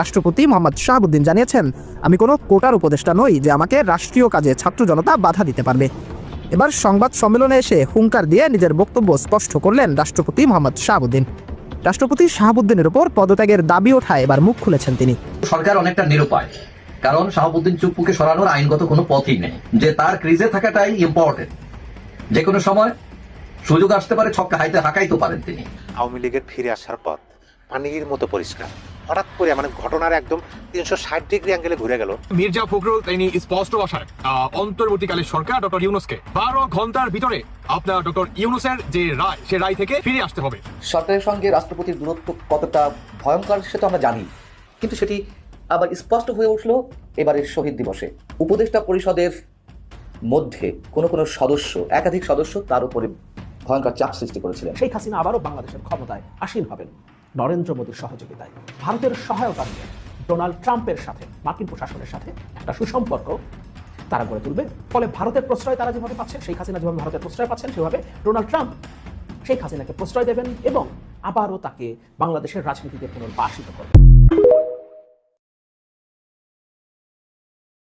রাষ্ট্রপতি মোহাম্মদ শাহাবুদ্দিন জানিয়েছেন, আমি কোনো কোটার উপদেষ্টা নই যে আমাকে রাষ্ট্রীয় কাজে ছাত্র জনতা বাধা দিতে পারবে। এবার সংবাদ সম্মেলনে এসে হুঙ্কার দিয়ে নিজের বক্তব্য স্পষ্ট করলেন রাষ্ট্রপতি মোহাম্মদ শাহাবুদ্দিন। রাষ্ট্রপতি শাহাবুদ্দিনের উপর পদত্যাগের দাবি ওঠায় এবার মুখ খুলেছেন তিনি। সরকার অনেকটা নিরুপায়, কারণ শাহাবুদ্দিন চুপ্পুকে সরানোর আইনগত কোনো পথই নেই, যে তার ক্রিজে থাকাটাই ইম্পর্টেন্ট। যে কোনো সময় সুযোগ আসতে পারে, ছক্কা হাঁকাইতে পারেন তিনি। আওয়ামী লীগের ফিরে আসার পথ পানির মতো পরিষ্কার। হঠাৎ করে ঘটনার একদম 360 ডিগ্রি অ্যাঙ্গেলে ঘুরে গেল। মির্জা ফখরুল তিনি স্পষ্ট ভাষায় অন্তর্বর্তীকালীন সরকার ডক্টর ইউনূসকে 12 ঘন্টার ভিতরে আপনার ডক্টর ইউনূসের যে রায়, সে রায় থেকে ফিরে আসতে হবে। সরকারের সঙ্গে রাষ্ট্রপতির দূরত্ব কতটা ভয়ঙ্কর সেটা আমরা জানি, কিন্তু সেটি আবার স্পষ্ট হয়ে উঠল এবারের শহীদ দিবসে। উপদেষ্টা পরিষদের মধ্যে কোনো সদস্য, একাধিক সদস্য তার উপরে ভয়ঙ্কর চাপ সৃষ্টি করেছিলেন। শেখ হাসিনা আবারও বাংলাদেশের ক্ষমতায় আসীন হবেন নরেন্দ্র মোদীর সহযোগিতায়। ভারতের সহায়তা নিয়ে ডোনাল্ড ট্রাম্পের সাথে মার্কিন প্রশাসনের সাথে একটা সুসম্পর্ক তারা গড়ে তুলবে। ফলে ভারতের প্রশ্রয় তারা যেভাবে পাচ্ছেন, শেখ হাসিনা যেভাবে ভারতের প্রশ্রয় পাচ্ছেন, সেভাবে ডোনাল্ড ট্রাম্প শেখ হাসিনাকে প্রশ্রয় দেবেন এবং আবারও তাকে বাংলাদেশের রাজনীতিতে পুনর্বাসিত করবেন।